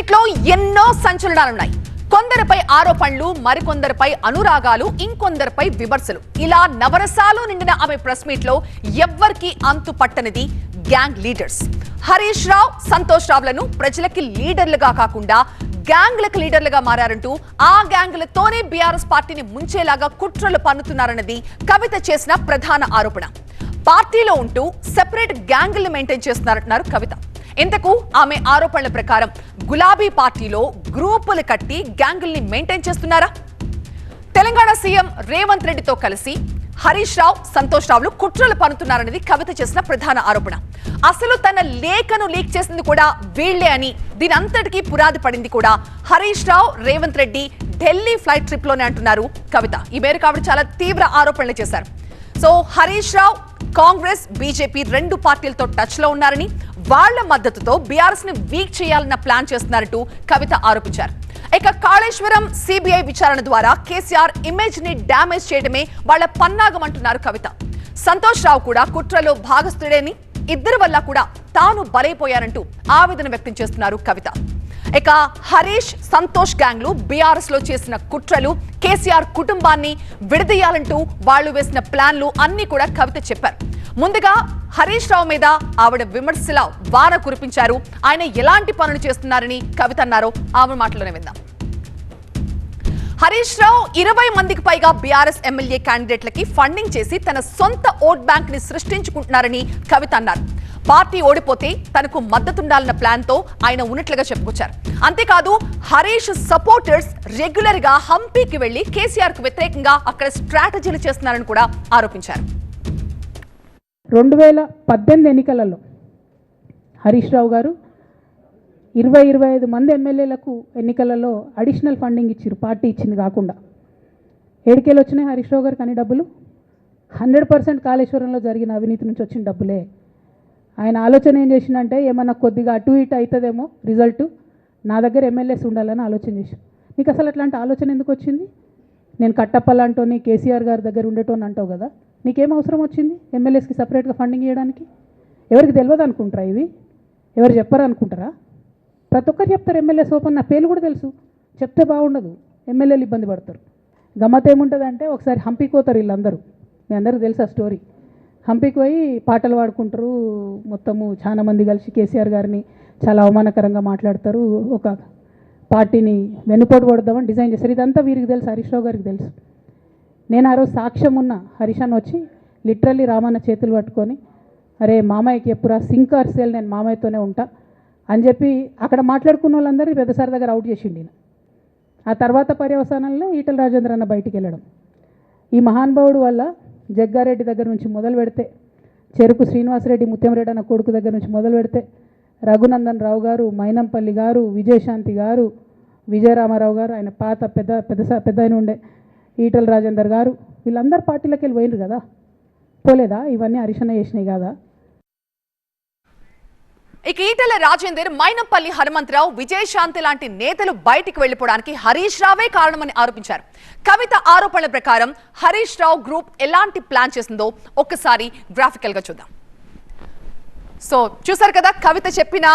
Meet లో ఎన్నో సంచలనాలున్నాయి. కొందరిపై ఆరోపణలు, మరికొందరిపై అనురాగాలు, ఇంకొందరిపై విమర్శలు. ఇలా నవరసాలు నిండిన ఆమె ప్రెస్ మీట్ లో ఎవ్వరికి అంతు పట్టనిది గ్యాంగ్ లీడర్స్. హరీష్ రావు, సంతోష్ రావులను ప్రజలకి లీడర్లుగా కాకుండా గ్యాంగ్లకు లీడర్లుగా మారారంటూ ఆ గ్యాంగ్లతోనే బీఆర్ఎస్ పార్టీని ముంచేలాగా కుట్రలు పన్నుతున్నారన్నది కవిత చేసిన ప్రధాన ఆరోపణ. పార్టీలో ఉంటూ సెపరేట్ గ్యాంగుల్ని మెయింటైన్ చేస్తున్నారంటున్నారు కవిత. ఇంతకు ఆమె ఆరోపణల ప్రకారం గులాబీ పార్టీలో గ్రూపులు కట్టి గ్యాంగుల్ని మెయింటైన్ చేస్తున్నారా? తెలంగాణ సీఎం రేవంత్ రెడ్డితో కలిసి హరీష్ రావు, సంతోష్ రావులు కుట్రలు పన్నుతున్నారనేది కవిత చేసిన ప్రధాన ఆరోపణ. అసలు తన లేఖను లీక్ చేసింది కూడా వీళ్లే అని, దీని అంతటికీ పునాది పడింది కూడా హరీష్ రావు, రేవంత్ రెడ్డి ఢిల్లీ ఫ్లైట్ ట్రిప్ లోనే అంటున్నారు కవిత. ఈ మేరకు ఆవిడ చాలా తీవ్ర ఆరోపణలు చేశారు. సో హరీష్ రావు కాంగ్రెస్, బీజేపీ రెండు పార్టీలతో టచ్ లో ఉన్నారని, వాళ్ల మద్దతుతో బీఆర్ఎస్ ని వీక్ చేయాలన్న ప్లాన్ చేస్తున్నారంటూ కవిత ఆరోపించారు. ఇక కాళేశ్వరం సిబిఐ విచారణ ద్వారా కేసీఆర్ ఇమేజ్ ని డ్యామేజ్ చేయడమే వాళ్ల పన్నాగం అంటున్నారు కవిత. సంతోష్ రావు కూడా కుట్రలో భాగస్థుడేని, ఇద్దరి వల్ల కూడా తాను బలైపోయారంటూ ఆవేదన వ్యక్తం చేస్తున్నారు కవిత. ఇక హరీష్, సంతోష్ గ్యాంగ్లు బీఆర్ఎస్ లో చేసిన కుట్రలు, కేసీఆర్ కుటుంబాన్ని విడదీయాలంటూ వాళ్లు వేసిన ప్లాన్లు అన్ని కూడా కవిత చెప్పారు. ముందుగా హరీష్ రావు మీద ఆవిడ విమర్శల వార కురిపించారు. ఆయన ఎలాంటి పనులు చేస్తున్నారని కవిత అన్నారో ఆమె మాటలోనే విందాం. హరీష్ రావు 20 మందికి పైగా బీఆర్ఎస్ ఎమ్మెల్యే క్యాండిడేట్లకి ఫండింగ్ చేసి తన సొంత ఓట్ బ్యాంక్ ని సృష్టించుకుంటున్నారని కవిత అన్నారు. పార్టీ ఓడిపోతే తనకు మద్దతుండాలన్న ప్లాన్ తో ఆయన ఉన్నట్లుగా చెప్పుకొచ్చారు. అంతేకాదు హరీష్ సపోర్టర్స్ రెగ్యులర్ గా హంపీకి వెళ్లి కేసీఆర్ కు వ్యతిరేకంగా అక్కడ స్ట్రాటజీలు చేస్తున్నారని కూడా ఆరోపించారు. 2018 ఎన్నికలలో హరీష్ రావు గారు 20-25 మంది ఎమ్మెల్యేలకు ఎన్నికలలో అడిషనల్ ఫండింగ్ ఇచ్చారు. పార్టీ ఇచ్చింది కాకుండా. ఏడికేలు వచ్చినాయి హరీష్ రావు గారికి అన్ని డబ్బులు? 100% కాళేశ్వరంలో జరిగిన అవినీతి నుంచి వచ్చిన డబ్బులే. ఆయన ఆలోచన ఏం చేసిందంటే, ఏమన్నా కొద్దిగా అటు ఇటు అవుతుందేమో రిజల్ట్, నా దగ్గర ఎమ్మెల్యేస్ ఉండాలని ఆలోచన చేశాను. నీకు అసలు అట్లాంటి ఆలోచన ఎందుకు వచ్చింది? నేను కట్టప్పలాంటోని కేసీఆర్ గారి దగ్గర ఉండేటోని అంటావు కదా, నీకేం అవసరం వచ్చింది ఎమ్మెల్యేస్కి సపరేట్గా ఫండింగ్ ఇవ్వడానికి? ఎవరికి తెలియదు అనుకుంటారా? ఇవి ఎవరు చెప్పరు అనుకుంటారా? ప్రతి ఒక్కరు చెప్తారు ఎమ్మెల్యేస్ ఓపెన్. నా పేర్లు కూడా తెలుసు, చెప్తే బాగుండదు, ఎమ్మెల్యేలు ఇబ్బంది పడతారు. గమ్మత్ ఏముంటుందంటే, ఒకసారి హంపీకి పోతారు వీళ్ళందరూ, మీ అందరికీ తెలుసు ఆ స్టోరీ. హంపీకి పోయి పాటలు పాడుకుంటారు, మొత్తము చాలా మంది కలిసి కేసీఆర్ గారిని చాలా అవమానకరంగా మాట్లాడతారు, ఒక పార్టీని వెన్నుపోటు కొడదామని డిజైన్ చేశారు. ఇదంతా వీరికి తెలుసు, హరీష్ రావు గారికి తెలుసు. నేను ఆ రోజు సాక్ష్యం ఉన్న హరీష్ అన్న వచ్చి లిటరల్లీ రామన్న చేతులు పట్టుకొని, అరే మామయ్యకి ఎప్పుడా సింకర్ సేల్, నేను మామయ్యతోనే ఉంటా అని చెప్పి అక్కడ మాట్లాడుకున్న వాళ్ళందరినీ పెద్దసారి దగ్గర అవుట్ చేసిండి. ఆ తర్వాత పర్యవసానంలో ఈటల రాజేంద్ర అన్న బయటికి వెళ్ళడం. ఈ మహానుభావుడు వల్ల జగ్గారెడ్డి దగ్గర నుంచి మొదలు పెడితే, చెరుకు శ్రీనివాసరెడ్డి ముత్యంరెడ్డి అన్న కొడుకు దగ్గర నుంచి మొదలు పెడితే, రఘునందన్ రావు గారు, మైనంపల్లి గారు, విజయశాంతి గారు, విజయరామారావు గారు, ఆయన పాత పెద్ద ఆయన ఉండే ఈటల రాజేందర్ గారు, వీళ్ళందరూ పార్టీలోకి వెళ్ళి పోయినరు కదా, పోలేదా? ఇవన్నీ హరీషన్న చేసినాయి కదా. ఇక ఈటల రాజేందర్, మైనంపల్లి హనుమంతరావు, విజయశాంతి లాంటి నేతలు బయటికి వెళ్లిపోవడానికి హరీష్ రావే కారణమని ఆరోపించారు. కవిత ఆరోపణల ప్రకారం హరీష్ రావు గ్రూప్ ఎలాంటి ప్లాన్ చేసిందో ఒక్కసారి గ్రాఫికల్ గా చూద్దాం. సో చూసారు కదా, కవిత చెప్పిన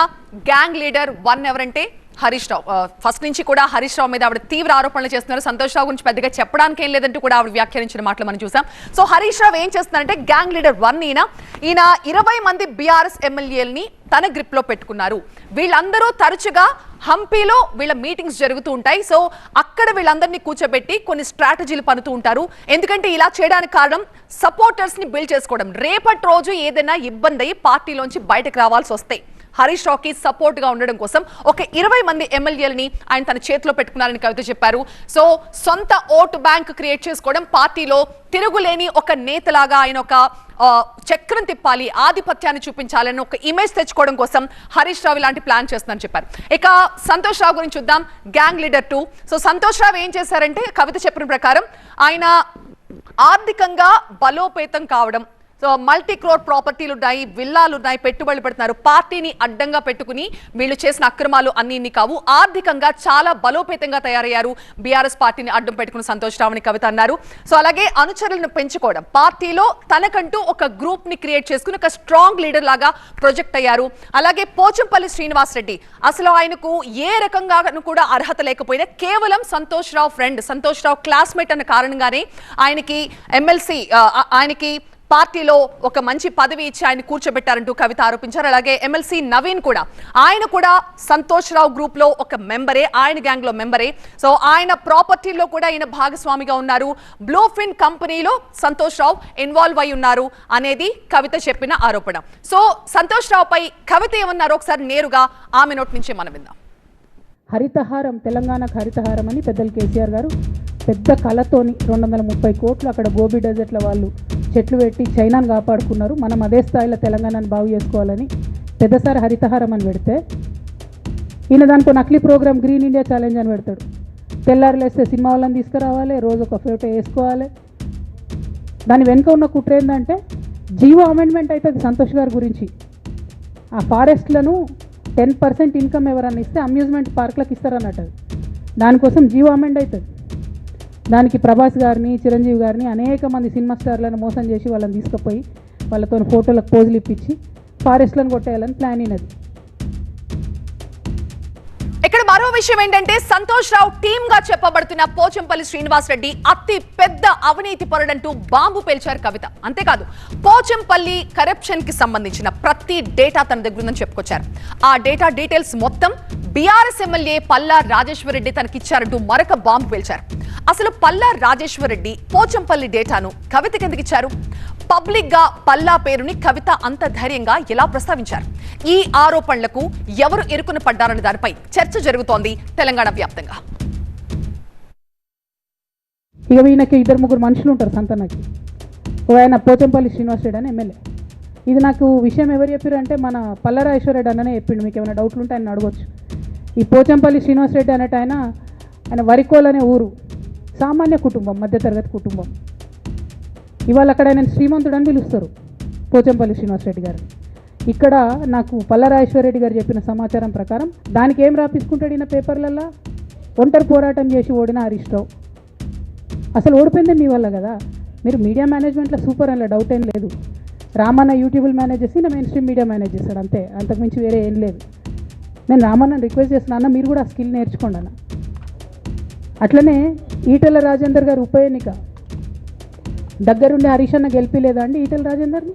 గ్యాంగ్ లీడర్ 1 ఎవరంటే హరీష్ రావు. ఫస్ట్ నుంచి కూడా హరీష్ రావు మీద ఆవిడ తీవ్ర ఆరోపణలు చేస్తున్నారు. సంతోష్ రావు గురించి పెద్దగా చెప్పడానికి ఏం లేదంటూ కూడా ఆవిడ వ్యాఖ్యానించిన మాటలు మనం చూసాం. సో హరీష్ రావు ఏం చేస్తున్నారంటే, గ్యాంగ్ లీడర్ 1 ఈయన 20 మంది బీఆర్ఎస్ ఎమ్మెల్యేలని తన గ్రిప్ లో పెట్టుకున్నారు. వీళ్ళందరూ తరచుగా హంపీలో వీళ్ళ మీటింగ్స్ జరుగుతూ ఉంటాయి. సో అక్కడ వీళ్ళందరినీ కూర్చోబెట్టి కొన్ని స్ట్రాటజీలు పన్నుతూ ఉంటారు. ఎందుకంటే ఇలా చేయడానికి కారణం సపోర్టర్స్ ని బిల్డ్ చేసుకోవడం. రేపటి రోజు ఏదైనా ఇబ్బంది అయ్యి పార్టీలోంచి బయటకు రావాల్సి వస్తాయి, హరీష్ రావుకి సపోర్ట్ గా ఉండడం కోసం ఒక 20 మంది ఎమ్మెల్యేలని ఆయన తన చేతిలో పెట్టుకున్నారని కవిత చెప్పారు. సో సొంత ఓటు బ్యాంక్ క్రియేట్ చేసుకోవడం, పార్టీలో తిరుగులేని ఒక నేతలాగా ఆయన ఒక చక్రం తిప్పాలి, ఆధిపత్యాన్ని చూపించాలని ఒక ఇమేజ్ తెచ్చుకోవడం కోసం హరీష్ రావు ఇలాంటి ప్లాన్ చేస్తున్నారని చెప్పారు. ఇక సంతోష్ రావు గురించి చూద్దాం, గ్యాంగ్ లీడర్ 2. సో సంతోష్ రావు ఏం చేశారంటే, కవిత చెప్పిన ప్రకారం ఆయన ఆర్థికంగా బలోపేతం కావడం, సో మల్టీ క్రోర్ ప్రాపర్టీలు ఉన్నాయి, విల్లాలు ఉన్నాయి, పెట్టుబడులు పెడుతున్నారు. పార్టీని అడ్డంగా పెట్టుకుని వీళ్ళు చేసిన అక్రమాలు అన్ని కావు, ఆర్థికంగా చాలా బలోపేతంగా తయారయ్యారు బీఆర్ఎస్ పార్టీని అడ్డం పెట్టుకుని సంతోష్ రావు అని కవిత అన్నారు. సో అలాగే అనుచరులను పెంచుకోవడం, పార్టీలో తనకంటూ ఒక గ్రూప్ ని క్రియేట్ చేసుకుని ఒక స్ట్రాంగ్ లీడర్ లాగా ప్రొజెక్ట్ అయ్యారు. అలాగే పోచంపల్లి శ్రీనివాస్ రెడ్డి అసలు ఆయనకు ఏ రకంగా కూడా అర్హత లేకపోయినా కేవలం సంతోష్ రావు ఫ్రెండ్, సంతోష్ రావు క్లాస్మేట్ అన్న కారణంగానే ఆయనకి ఎమ్మెల్సీ ఆయనకి పార్టీలో ఒక మంచి పదవి ఇచ్చి ఆయన కూర్చోబెట్టారంటూ కవిత ఆరోపించారు. అలాగే ఎమ్మెల్సీ నవీన్ కూడా, ఆయన కూడా సంతోష్ రావు గ్రూప్ లో ఒక మెంబరే, ఆయన గ్యాంగ్ లో మెంబరే. సో ఆయన ప్రాపర్టీలో కూడా ఆయన భాగస్వామిగా ఉన్నారు, బ్లూఫిన్ కంపెనీలో సంతోష్ రావు ఇన్వాల్వ్ అయి ఉన్నారు అనేది కవిత చెప్పిన ఆరోపణ. సో సంతోష్ రావు పై కవిత ఏమన్నారో ఒకసారి నేరుగా ఆమె నోటి నుంచి మనం విందాం. హరితహారం, తెలంగాణకు హరితహారం అని పెద్దలు కేసీఆర్ గారు పెద్ద కళతోని 230 కోట్లు అక్కడ గోబీ డెజర్ట్ల వాళ్ళు చెట్లు పెట్టి చైనాను కాపాడుకున్నారు. మనం అదే స్థాయిలో తెలంగాణను బాగు చేసుకోవాలని పెద్దసారి హరితహారం అని పెడితే, ఈయన దానికో నకిలీ ప్రోగ్రామ్ గ్రీన్ ఇండియా ఛాలెంజ్ అని పెడతాడు. తెల్లారులేస్తే సినిమా వాళ్ళని తీసుకురావాలి, రోజు ఒక ఫోటో వేసుకోవాలి. దాని వెనుక ఉన్న కుట్ర ఏంటంటే జీవో అమెండ్మెంట్ అవుతుంది సంతోష్ గారి గురించి. ఆ ఫారెస్ట్లను 10% ఇన్కమ్ ఎవరన్నా ఇస్తే అమ్యూజ్మెంట్ పార్క్లకు ఇస్తారన్నట్టు. దానికోసం జీవో అమెండ్ అవుతుంది. దానికి ప్రభాస్ గారిని, చిరంజీవి గారిని, అనేక మంది సినిమా స్టార్లను మోసం చేసి వాళ్ళని తీసుకుపోయి వాళ్ళతో ఫోటోలకు పోజులు ఇప్పించి ఫారెస్ట్లను కొట్టేయాలని ప్లాన్ అయినది. ఇక్కడ మరో విషయం ఏంటంటే సంతోష్ రావు టీమ్ గా చెప్పబడుతున్న పోచంపల్లి శ్రీనివాస్ రెడ్డి అతి పెద్ద అవినీతి పరుడంటూ బాంబు పేల్చారు కవిత. అంతేకాదు పోచంపల్లి కరప్షన్ కి సంబంధించిన ప్రతి డేటా తన దగ్గర ఉందని చెప్పుకొచ్చారు. ఆ డేటా డీటెయిల్స్ మొత్తం బీఆర్ఎస్ ఎమ్మెల్యే పల్లా రాజేశ్వర్ రెడ్డి తనకిచ్చారంటూ మరొక బాంబు పేల్చారు. అసలు పల్లా రాజేశ్వర్ రెడ్డి పోచంపల్లి డేటాను కవితకి ఎందుకు ఇచ్చారు? పబ్లిక్ గా పల్లా పేరుని కవిత అంత ధైర్యంగా ఎలా ప్రస్తావించారు? ఈ ఆరోపణలకు ఎవరు ఇరుకున పడ్డారన్న దానిపై చర్చ జరుగుతోంది తెలంగాణ వ్యాప్తంగా. ఇక ఈయనకి 2-3 మనుషులు ఉంటారు సంతనకి. ఆయన పోచంపల్లి శ్రీనివాస్ రెడ్డి అని ఎమ్మెల్యే. ఇది నాకు విషయం ఎవరు చెప్పారు అంటే మన పల్లా రాజేశ్వర రెడ్డి అన్ననే చెప్పిండు. మీకు ఏమైనా డౌట్లు ఉంటే ఆయన అడగొచ్చు. ఈ పోచంపల్లి శ్రీనివాస్ రెడ్డి అనేట ఆయన వరికోల్ అనే ఊరు, సామాన్య కుటుంబం, మధ్యతరగతి కుటుంబం. ఇవాళ అక్కడ ఆయన శ్రీమంతుడు అని పిలుస్తారు పోచంపల్లి శ్రీనివాస్ రెడ్డి గారు. ఇక్కడ నాకు పల్లారాజేశ్వర రెడ్డి గారు చెప్పిన సమాచారం ప్రకారం దానికి ఏం రాపించుకుంటాడు ఈయన పేపర్లల్లో? ఒంటరి పోరాటం చేసి ఓడిన హరీష్ రావు. అసలు ఓడిపోయింది మీ వల్ల కదా. మీరు మీడియా మేనేజ్మెంట్లో సూపర్, అలా డౌట్ ఏం లేదు. రామన్న యూట్యూబ్లు మేనేజ్ చేసి నా మెయిన్ స్ట్రీమ్ మీడియా మేనేజ్ చేస్తాడు, అంతే, అంతకుమించి వేరే ఏం లేదు. నేను రామన్నని రిక్వెస్ట్ చేస్తున్నా, అన్న మీరు కూడా ఆ స్కిల్ నేర్చుకోండి అన్న. అట్లనే ఈటెల రాజేందర్ గారు ఉప ఎన్నిక దగ్గరుండి హరీష్ అన్న గెలిపిలేదా అండి ఈటెల రాజేందర్ని?